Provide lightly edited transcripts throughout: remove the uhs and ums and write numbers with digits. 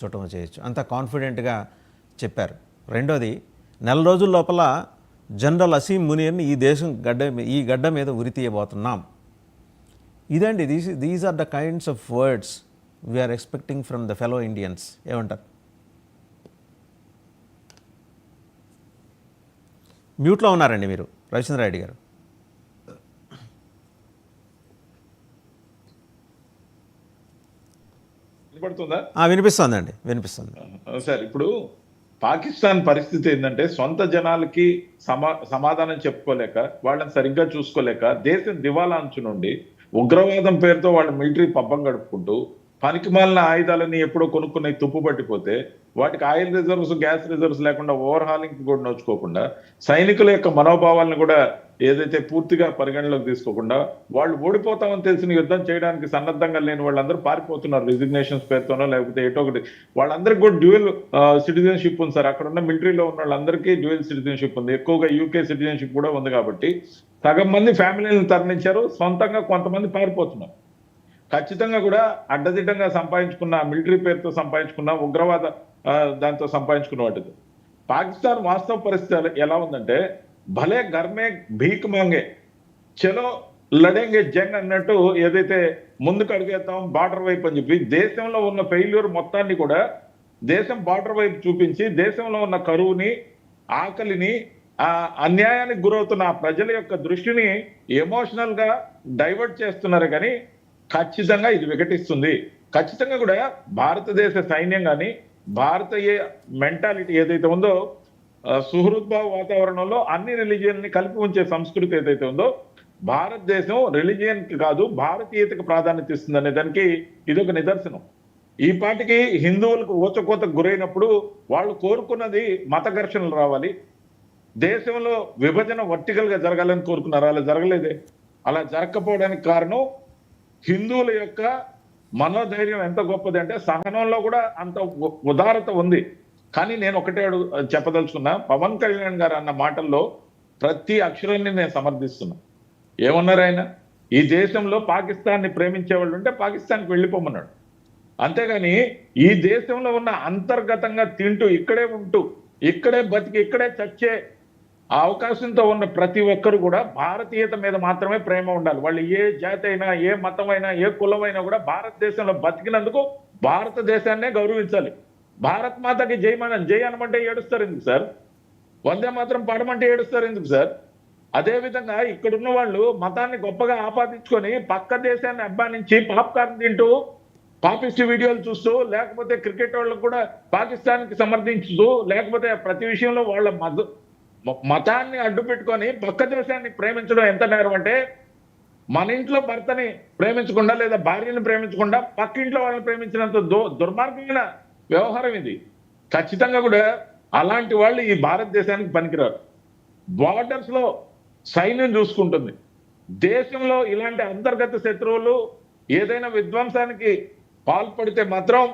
చూడటం చేయొచ్చు, అంత కాన్ఫిడెంట్గా చెప్పారు. రెండోది, నెల రోజుల లోపల జనరల్ అసీం మునీర్ని ఈ గడ్డ మీద ఉరి తీయబోతున్నాం. ఇదండి, these are the kinds of words we are expecting from the fellow Indians. ఏమంటారు? మ్యూట్లో ఉన్నారండి మీరు, రవిచంద్ర రెడ్డి గారు. వినిపిస్తుందండి, వినిపిస్తుంది సార్. ఇప్పుడు పాకిస్తాన్ పరిస్థితి ఏంటంటే, సొంత జనాలకి సమాధానం చెప్పుకోలేక, వాళ్ళని సరిగ్గా చూసుకోలేక, దేశం దివాలా అంచు నుండి ఉగ్రవాదం పేరుతో వాళ్ళ మిలిటరీ పబ్బం గడుపుకుంటూ, పనికిమాలిన ఆయుధాలని ఎప్పుడో కొనుక్కున్నాయి తుప్పు పట్టిపోతే, వాటికి ఆయిల్ రిజర్వ్స్, గ్యాస్ రిజర్వ్స్ లేకుండా ఓవర్ హాలింగ్ కూడా నోచుకోకుండా, సైనికుల యొక్క మనోభావాలను కూడా ఏదైతే పూర్తిగా పరిగణలోకి తీసుకోకుండా, వాళ్ళు ఓడిపోతామని తెలిసిన యుద్ధం చేయడానికి సన్నద్ధంగా లేని వాళ్ళందరూ పారిపోతున్నారు రిజిగ్నేషన్స్ పేరుతోనో లేకపోతే ఏటో ఒకటి. వాళ్ళందరికీ కూడా డ్యూయల్ సిటిజన్షిప్ ఉంది సార్. అక్కడ ఉన్న మిలిటరీలో ఉన్న వాళ్ళందరికీ డ్యూయల్ సిటిజన్షిప్ ఉంది. ఎక్కువగా యూకే సిటిజన్షిప్ కూడా ఉంది. కాబట్టి సగం మంది ఫ్యామిలీలను తరలించారు, సొంతంగా కొంతమంది పారిపోతున్నారు. ఖచ్చితంగా కూడా అడ్డదిడ్డంగా సంపాదించుకున్న మిలిటరీ పేరుతో సంపాదించుకున్న ఉగ్రవాద దాంతో సంపాదించుకున్న వాటితో. పాకిస్తాన్ వాస్తవ పరిస్థితి ఎలా ఉందంటే, భలే గర్మే భీక్ మాంగే చలో లడేంగే జంగ్ అన్నట్టు, ఏదైతే ముందుకు అడిగేద్దాం బార్డర్ వైపు అని చెప్పి దేశంలో ఉన్న ఫెయిల్యూర్ మొత్తాన్ని కూడా దేశం బార్డర్ వైపు చూపించి, దేశంలో ఉన్న కరువుని, ఆకలిని, అన్యాయానికి గురవుతున్న ఆ ప్రజల యొక్క దృష్టిని ఎమోషనల్ గా డైవర్ట్ చేస్తున్నారు. కానీ ఖచ్చితంగా ఇది వికటిస్తుంది. ఖచ్చితంగా కూడా భారతదేశ సైన్యం కానీ, భారతీయ మెంటాలిటీ ఏదైతే ఉందో, సుహృద్భావ వాతావరణంలో అన్ని రిలీజియన్ ని కలిపి ఉంచే సంస్కృతి ఏదైతే ఉందో, భారతదేశం రిలీజియన్ కి కాదు భారతీయతకు ప్రాధాన్యత ఇస్తుంది అనే దానికి ఇదొక నిదర్శనం. ఈ పాటికి హిందువులకు ఊచకోతకు గురైనప్పుడు వాళ్ళు కోరుకున్నది మత ఘర్షణలు రావాలి, దేశంలో విభజన వర్టికల్ గా జరగాలని కోరుకున్నారు. అలా జరగలేదే. అలా జరగకపోవడానికి కారణం హిందువుల యొక్క మనోధైర్యం ఎంత గొప్పది అంటే, సహనంలో కూడా అంత ఉదారత ఉంది. కానీ నేను ఒకటే చెప్పదలుచుకున్నా, పవన్ కళ్యాణ్ గారు అన్న మాటల్లో ప్రతి అక్షరాన్ని నేను సమర్థిస్తున్నా. ఏమన్నారు ఆయన? ఈ దేశంలో పాకిస్తాన్ ని ప్రేమించే వాళ్ళు ఉంటే పాకిస్తాన్కి వెళ్ళిపోమన్నాడు. అంతేగాని ఈ దేశంలో ఉన్న అంతర్గతంగా తింటూ, ఇక్కడే ఉంటూ, ఇక్కడే బతికి, ఇక్కడే చచ్చే ఆ అవకాశంతో ఉన్న ప్రతి ఒక్కరు కూడా భారతీయత మీద మాత్రమే ప్రేమ ఉండాలి. వాళ్ళు ఏ జాతి అయినా, ఏ మతమైనా, ఏ కులమైనా కూడా భారతదేశంలో బతికినందుకు భారతదేశాన్నే గౌరవించాలి. భారత్ మాతకి జై అనమంటే ఏడుస్తారు ఎందుకు సార్? వందే మాత్రం పాడమంటే ఏడుస్తారు ఎందుకు సార్? అదేవిధంగా ఇక్కడున్న వాళ్ళు మతాన్ని గొప్పగా ఆపాదించుకొని పక్క దేశాన్ని అభిమానించి పాప్కార్న్ తింటూ, పాపిస్ట్ వీడియోలు చూస్తూ, లేకపోతే క్రికెట్ వాళ్ళకు కూడా పాకిస్తాన్కి సమర్థించుతూ, లేకపోతే ప్రతి విషయంలో వాళ్ళ మతాన్ని అడ్డు పెట్టుకొని పక్క దేశాన్ని ప్రేమించడం ఎంత నేరం అంటే, మన ఇంట్లో భర్తని ప్రేమించకుండా లేదా భార్యని ప్రేమించకుండా పక్కింట్లో వాళ్ళని ప్రేమించినంత దుర్మార్గమైన వ్యవహారం ఇది. ఖచ్చితంగా కూడా అలాంటి వాళ్ళు ఈ భారతదేశానికి పనికిరారు. బార్డర్స్ లో సైన్యం చూసుకుంటుంది. దేశంలో ఇలాంటి అంతర్గత శత్రువులు ఏదైనా విధ్వంసానికి పాల్పడితే మాత్రం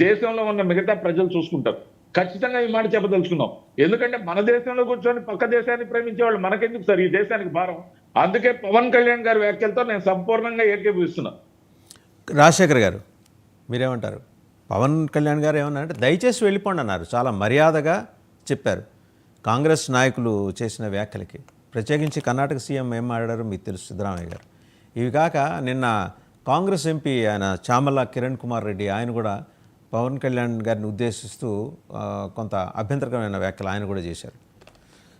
దేశంలో ఉన్న మిగతా ప్రజలు చూసుకుంటారు. ఖచ్చితంగా ఈ మాట చెప్పదలుచుకున్నాం. ఎందుకంటే మన దేశంలో కూర్చొని పక్క దేశాన్ని ప్రేమించే వాళ్ళు మనకెందుకు సార్ ఈ దేశానికి భారం? అందుకే పవన్ కళ్యాణ్ గారి వ్యాఖ్యలతో నేను సంపూర్ణంగా ఏకీభవిస్తున్నా. రాజశేఖర్ గారు మీరేమంటారు? పవన్ కళ్యాణ్ గారు ఏమన్నారంటే దయచేసి వెళ్ళిపోండి అన్నారు. చాలా మర్యాదగా చెప్పారు. కాంగ్రెస్ నాయకులు చేసిన వ్యాఖ్యలకి, ప్రత్యేకించి కర్ణాటక సీఎం ఏం మాట్లాడారో మీకు తెలుసు, సిద్ధరామయ్య గారు. ఇవి కాక నిన్న కాంగ్రెస్ ఎంపీ ఆయన చామల కిరణ్ కుమార్ రెడ్డి, ఆయన కూడా పవన్ కళ్యాణ్ గారిని ఉద్దేశిస్తూ కొంత అభ్యంతరకరమైన వ్యాఖ్యలు ఆయన కూడా చేశారు.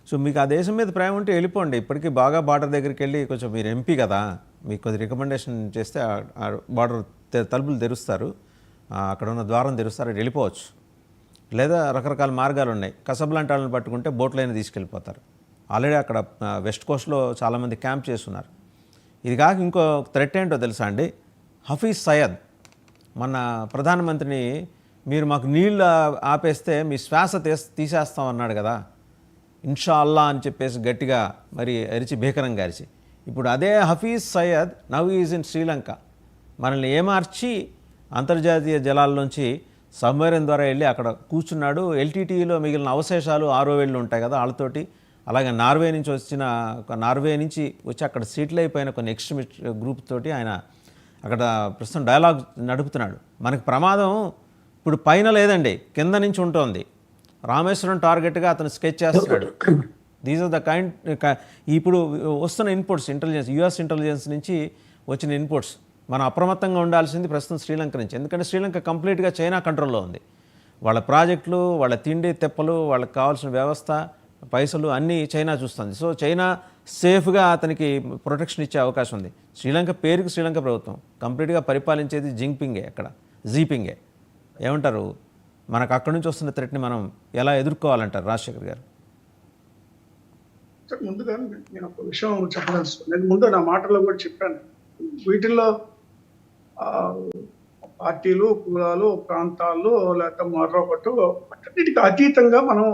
సో మీకు ఆ దేశం మీద ప్రేమ ఉంటే వెళ్ళిపోండి. ఇప్పటికీ బాగా బార్డర్ దగ్గరికి వెళ్ళి, కొంచెం మీరు ఎంపీ కదా, మీకు కొద్ది రికమెండేషన్ చేస్తే ఆ బార్డర్ తలుపులు తెరుస్తారు, అక్కడ ఉన్న ద్వారం తెరుస్తారు, అటు వెళ్ళిపోవచ్చు. లేదా రకరకాల మార్గాలు ఉన్నాయి. కసబ్లాంటి వాళ్ళని పట్టుకుంటే బోట్లైనా తీసుకెళ్ళిపోతారు. ఆల్రెడీ అక్కడ వెస్ట్ కోస్ట్లో చాలామంది క్యాంప్ చేస్తున్నారు. ఇది కాక ఇంకో థ్రెట్ ఏంటో తెలుసా అండి? హఫీజ్ సయ్యద్ మన ప్రధానమంత్రిని, మీరు మాకు నీళ్ళు ఆపేస్తే మీ శ్వాస తీసేస్తాం అన్నాడు కదా, ఇన్షా అల్లా అని చెప్పేసి గట్టిగా మరి అరిచి, భీకరంగా అరిచి. ఇప్పుడు అదే Hafiz Saeed now is in Sri Lanka. మనల్ని ఏమార్చి అంతర్జాతీయ జలాల్లోంచి సబ్మెరైన్ ద్వారా వెళ్ళి అక్కడ కూర్చున్నాడు. ఎల్టీటీఈలో మిగిలిన అవశేషాలు ఆర్ఓవేళ్ళు ఉంటాయి కదా వాళ్ళతోటి, అలాగే నార్వే నుంచి వచ్చి అక్కడ సెటిల్ అయిపోయిన కొన్ని ఎక్స్ట్రీమిస్ట్ గ్రూప్ తోటి ఆయన అక్కడ ప్రస్తుతం డైలాగ్ నడుపుతున్నాడు. మనకి ప్రమాదం ఇప్పుడు పైన లేదండి, కింద నుంచి ఉంటుంది. రామేశ్వరం టార్గెట్గా అతను స్కెచ్ చేస్తున్నాడు. దీస్ ఆర్ ద కైండ్ ఇప్పుడు వస్తున్న ఇన్పుట్స్, ఇంటెలిజెన్స్, యుఎస్ ఇంటెలిజెన్స్ నుంచి వచ్చిన ఇన్పుట్స్. మనం అప్రమత్తంగా ఉండాల్సింది ప్రస్తుతం శ్రీలంక నుంచి. ఎందుకంటే శ్రీలంక కంప్లీట్గా చైనా కంట్రోల్లో ఉంది. వాళ్ళ ప్రాజెక్టులు, వాళ్ళ తిండి తెప్పలు, వాళ్ళకి కావాల్సిన వ్యవస్థ, పైసలు అన్నీ చైనా చూస్తుంది. సో చైనా సేఫ్గా అతనికి ప్రొటెక్షన్ ఇచ్చే అవకాశం ఉంది. శ్రీలంక పేరుకి శ్రీలంక ప్రభుత్వం, కంప్లీట్గా పరిపాలించేది జింగ్పింగే, అక్కడ జీపింగే. ఏమంటారు, మనకు అక్కడి నుంచి వస్తున్న థ్రెట్ని మనం ఎలా ఎదుర్కోవాలంటారు రాజశేఖర్ గారు? ముందుగా నేను ఒక విషయం చెప్పదలుచుకున్నాను. నేను ముందు నా మాటల్లో కూడా చెప్పాను. వీటిల్లో పార్టీలు, కులాలు, ప్రాంతాలు, లేకపోతే మరొకటి వాటన్నిటికి అతీతంగా మనం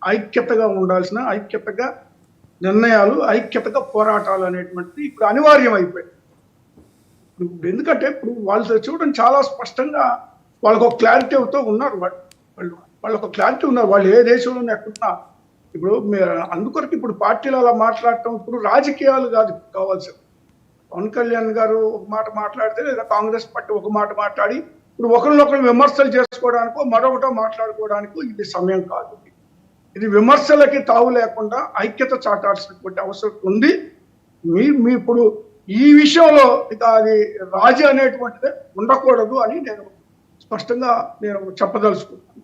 ఐక్యతగా ఉండాల్సిన, ఐక్యతగా నిర్ణయాలు, ఐక్యతగా పోరాటాలు అనేటువంటిది ఇప్పుడు అనివార్యం అయిపోయింది. ఎందుకంటే ఇప్పుడు వాళ్ళు చూడడం చాలా స్పష్టంగా వాళ్ళకు ఒక క్లారిటీతో ఉన్నారు. వాళ్ళు ఒక క్లారిటీ ఉన్నారు. వాళ్ళు ఏ దేశంలోనే ఎక్కడున్నా ఇప్పుడు మీరు అందుకొరకు ఇప్పుడు పార్టీలు అలా మాట్లాడటం ఇప్పుడు రాజకీయాలు కాదు కావాల్సింది. పవన్ కళ్యాణ్ గారు ఒక మాట మాట్లాడితే, లేదా కాంగ్రెస్ పార్టీ ఒక మాట మాట్లాడి ఇప్పుడు ఒకరినొకరు విమర్శలు చేసుకోవడానికో మరొకటో మాట్లాడుకోవడానికో ఇది సమయం కాదు. ఇది విమర్శలకి తావు లేకుండా ఐక్యత చాటాల్సినటువంటి అవసరం ఉంది. మీ ఇప్పుడు ఈ విషయంలో ఇక అది రాజీ అనేటువంటిదే ఉండకూడదు అని నేను స్పష్టంగా చెప్పదలుచుకుంటాను.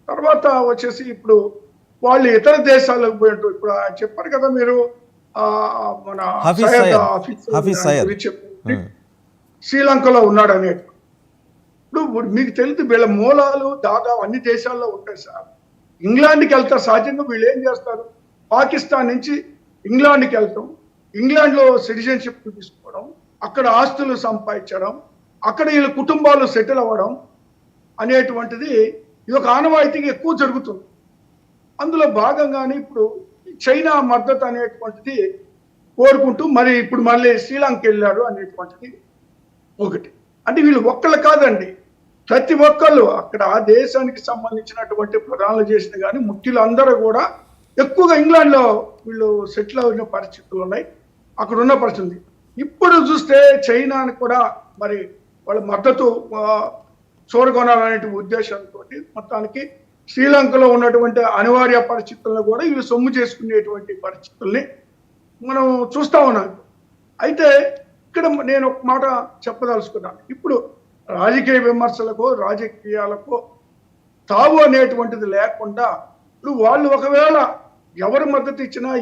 తర్వాత వచ్చేసి ఇప్పుడు వాళ్ళు ఇతర దేశాలకు పోయినట్టు ఇప్పుడు చెప్పారు కదా మీరు, మన హఫీజ్ సయ్యద్ శ్రీలంకలో ఉన్నాడు అనేటు. ఇప్పుడు మీకు తెలియదు వీళ్ళ మూలాలు దాదాపు అన్ని దేశాల్లో ఉంటాయి సార్. ఇంగ్లాండ్కి వెళ్తారు సహజంగా. వీళ్ళు ఏం చేస్తారు, పాకిస్తాన్ నుంచి ఇంగ్లాండ్కి వెళ్తాం, ఇంగ్లాండ్లో సిటిజన్షిప్ తీసుకోవడం, అక్కడ ఆస్తులు సంపాదించడం, అక్కడ వీళ్ళ కుటుంబాలు సెటిల్ అవ్వడం అనేటువంటిది ఇది ఒక ఆనవాయితీగా ఎక్కువ జరుగుతుంది. అందులో భాగంగానే ఇప్పుడు చైనా మద్దతు అనేటువంటిది కోరుకుంటూ మరి ఇప్పుడు మళ్ళీ శ్రీలంక వెళ్ళాడు అనేటువంటిది ఒకటి. అంటే వీళ్ళు ఒక్కళ్ళు కాదండి, ప్రతి ఒక్కళ్ళు అక్కడ ఆ దేశానికి సంబంధించినటువంటి ప్రధానులు చేసిన కానీ ముఖ్యులు అందరూ కూడా ఎక్కువగా ఇంగ్లాండ్లో వీళ్ళు సెటిల్ అయిన పరిస్థితులు ఉన్నాయి, అక్కడ ఉన్న పరిస్థితి. ఇప్పుడు చూస్తే చైనాని కూడా మరి వాళ్ళ మద్దతు చూరగొనాలనే ఉద్దేశంతో మొత్తానికి శ్రీలంకలో ఉన్నటువంటి అనివార్య పరిస్థితులను కూడా వీళ్ళు సొమ్ము చేసుకునేటువంటి పరిస్థితుల్ని మనం చూస్తా ఉన్నాం. అయితే ఇక్కడ నేను ఒక మాట చెప్పదలుచుకున్నాను. ఇప్పుడు రాజకీయ విమర్శలకు, రాజకీయాలకు తావు అనేటువంటిది లేకుండా ఇప్పుడు వాళ్ళు ఒకవేళ ఎవరు మద్దతు ఇచ్చినా